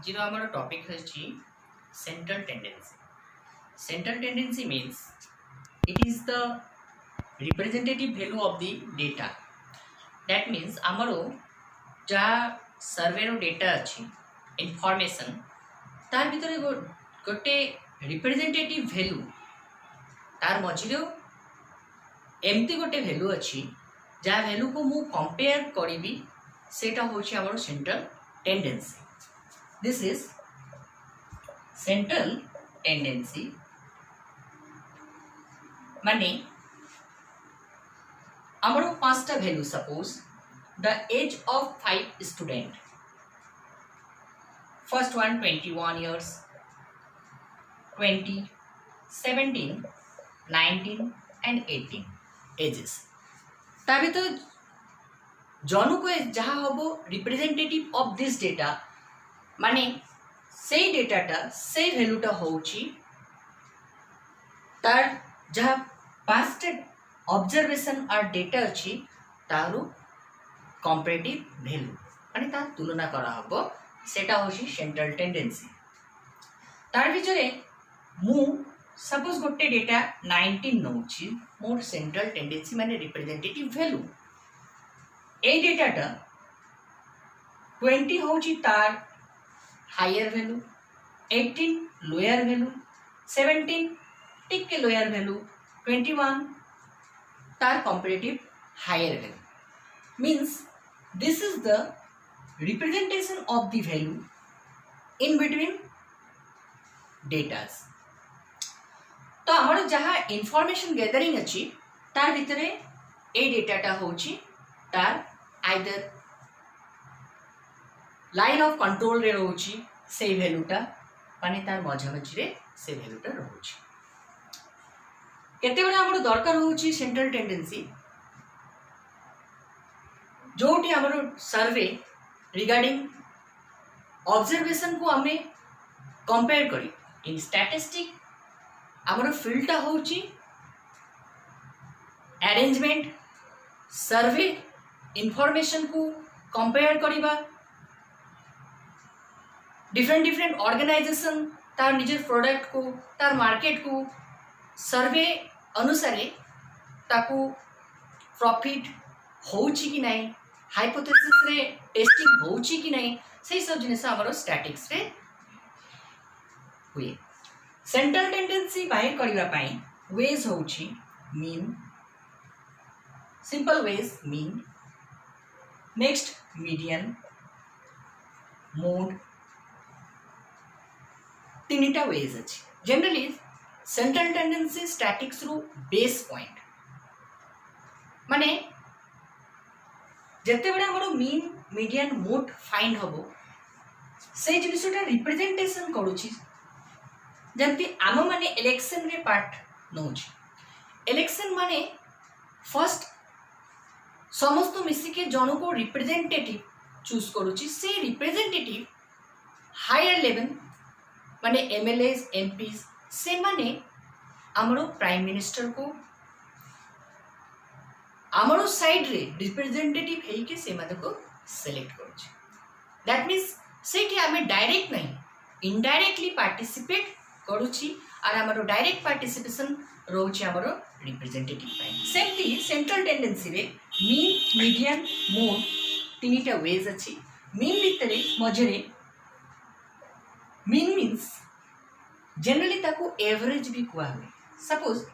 ଆଜିର ଆମର ଟପିକ୍ ହେଉଛି central tendency. Central tendency means it is the representative value of the data. That means ଆମର ଯାହା ସର୍ଭେର data ଅଛି ଇନଫର୍ମେସନ୍ ତାର ଭିତରେ ଗୋଟେ ରିପ୍ରେଜେଣ୍ଟେଟିଭ୍ ଭ୍ୟାଲୁ ତାର ମଝିରେ ଏମିତି ଗୋଟେ ଭ୍ୟାଲୁ ଅଛି ଯାହା ଭ୍ୟାଲୁକୁ ମୁଁ କମ୍ପେୟାର କରିବି ସେଇଟା ହେଉଛି ଆମର central tendency. This is central tendency माने आमरो पांचटा value suppose the age of 5 student first one 21 years 20 17 19 and 18 ages ताबे तो जनु को जहाँ हबो रिप्रेजेंटेटिव ऑफ दिस डेटा माने से डेटाटा से वैल्यूटा होउची तार जहाँ पास्ट ऑब्जर्वेशन और डेटा अच्छी तारू कंपैरेटिव वैल्यू माने तार तुलना करा हबो सेटा होची सेंट्रल टेंडेंसी। तार विचरे मु सपोज गोटे डेटा 19 नउची मोर सेंट्रल टेंडेंसी माने रिप्रेजेंटेटिव वैल्यू ए डेटाटा 20 होची तार हायर वैल्यू 18 लोअर वैल्यू 17 टिके लोअर वैल्यू 21 तार comparative higher value means this is the representation of the value in between datas. तो आमर जहाँ इनफॉरमेशन गैदरिंग अच्छी तार भितरे ए डेटाटा होची तार आइदर लाइन ऑफ कंट्रोल रे रोची से वैल्यूटा माने तार मझामझी रे से वैल्यूटा रोची। केते बडे हमर दरकार होची सेंट्रल टेंडेंसी जोटी हमर सर्वे रिगार्डिंग ऑब्जर्वेशन को हमें कंपेयर करी इन स्टैटिस्टिक हमर फील्डटा होची अरेंजमेंट सर्वे इंफॉर्मेशन को कंपेयर करिबा डिफरेंट डिफरेंट ऑर्गेनाइजेशन तार निजर प्रोडक्ट को तार मार्केट को सर्वे अनुसार ताकू प्रॉफिट होउची कि नहीं हाइपोथेसिस रे टेस्टिंग होउची कि नहीं से सब जिनिस हमरो स्टैटिक्स रे हुए। सेंट्रल टेंडेंसी बाहर करिवा पई वेज होउची mean simple ways mean next median mode तीनटा वेज अछि। जनरली सेंट्रल टेंडेंसी स्टैटिक्स रू बेस पॉइंट माने जेते बडे हमरो मीन मीडियन मोड फाइंड हबो से जिनिसटा रिप्रेजेंटेशन करूची जंती आम माने इलेक्शन रे पार्ट नउची। इलेक्शन माने फर्स्ट समस्त मिसी के जन को रिप्रेजेंटेटिव चूज करूची से रिप्रेजेंटेटिव हायर लेवल माने एमएलएस एमपीस से माने आमरो प्राइम मिनिस्टर को आमरो साइड रे रिप्रेजेंटेटिव है के से माने को सिलेक्ट करूची। दैट मींस से कि हमें डायरेक्ट नहीं इनडायरेक्टली पार्टिसिपेट करूची और आमरो डायरेक्ट पार्टिसिपेशन रोची आमरो रिप्रेजेंटेटिव पाई। सेमती सेंट्रल टेंडेंसी रे मीन मीडियन मोड तीनटा वेज अछि। मीन भितरे मझरे मीन मीन्स जनरली ताको एवरेज भी कुआ हुए। सपोज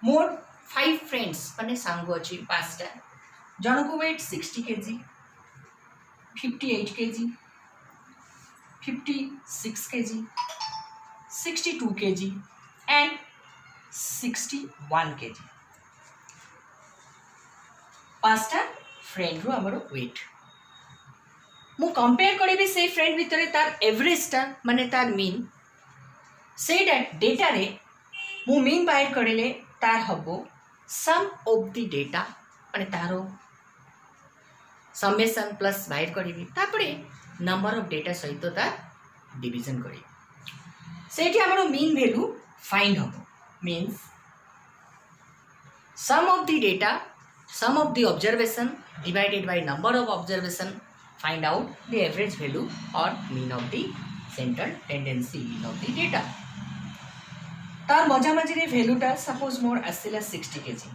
मोर 5 फ्रेंड्स माने सांगो अछि पांचटा जन को wait 60 kg 58 kg 56 kg 62 kg and 61 kg पांचटा friend रो हमरो वेट मु कंपेयर करी से फ्रेंड भितर तार एवरेजटा माने तार मीन से डेटा रे मु मीन बाहर करेले तार हबो सम ऑफ द डेटा माने तारो समेशन प्लस बाहर करी तापरे नंबर ऑफ डेटा सहित तार डिवीजन करी सेठी हमरो मीन वैल्यू फाइंड हबो means sum of the data, sum of the observation divided by number of observation find out the average value or mean of the central tendency of the data. तार मझामझि भैल्यूटा suppose मोर आसला 60 KG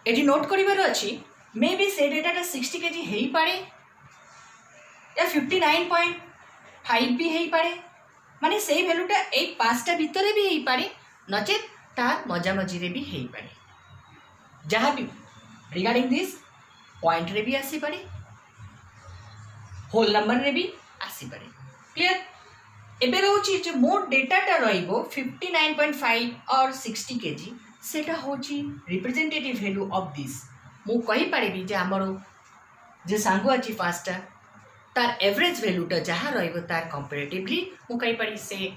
eighty note करिवार अछि may be से डेटाटा 60 KG हेई पारे या 59.5 भी हेई पारे माने से भैल्यूटा ए पांचटा भितरे भी हेई पारे नचेत तार मझामझि रे भी हेई पारे जहाँ भी रिगार्डिंग दिस पॉइंट रे भी आसी पारे होल नंबर रे भी आसी पारे क्लियर एबे रोची जे मोर डेटाटा रहिबो 59.5 और 60 केजी सेटा होची रिप्रेजेंटेटिव वैल्यू ऑफ दिस मु कहि पारिबी जे हमरो जे सांगो अछि पांचटा तार एवरेज वैल्यूटा जहाँ रहिबो तार कंपैरेटिवली मु कहि पारि से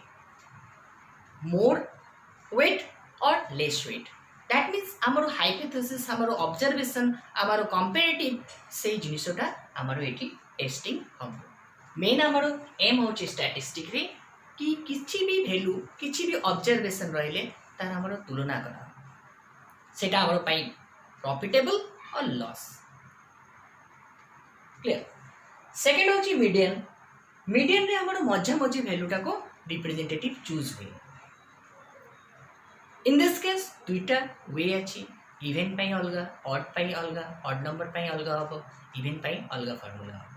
मोर वेट और लेस वेट दैट मीन्स हमरो हाइपोथेसिस हमरो ऑब्जर्वेशन हमरो कंपैरेटिव से जिनिसटा हमरो एठी टेस्टिंग हम मेन हमरो एम होची स्टैटिस्टिक रे कि किछि भी वैल्यू किछि भी ऑब्जर्वेशन रहिले तार हमरो तुलना करा सेटा हमरो पाई प्रॉफिटेबल और लॉस क्लियर सेकंड होची मीडियन मीडियन रे हमरो मझा मझी वैल्यूटा को रिप्रेजेंटेटिव चूज हुए इन दिस केस दुईटा वे अछि इवन पाई अलगा ऑड पाई अलगा ऑड नंबर पाई अलगा हबो इवन पाई अलगा फार्मूला हबो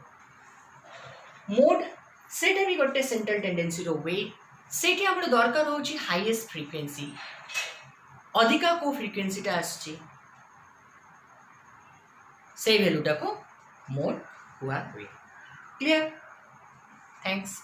मोड सेटा भी गोटे सेंट्रल टेंडेंसी रो वे सेठी हमरो दरकार होची हाईएस्ट फ्रीक्वेंसी अधिका को फ्रीक्वेंसीटा आछि से वैल्यूटा को मोड हुआ वे क्लियर थैंक्स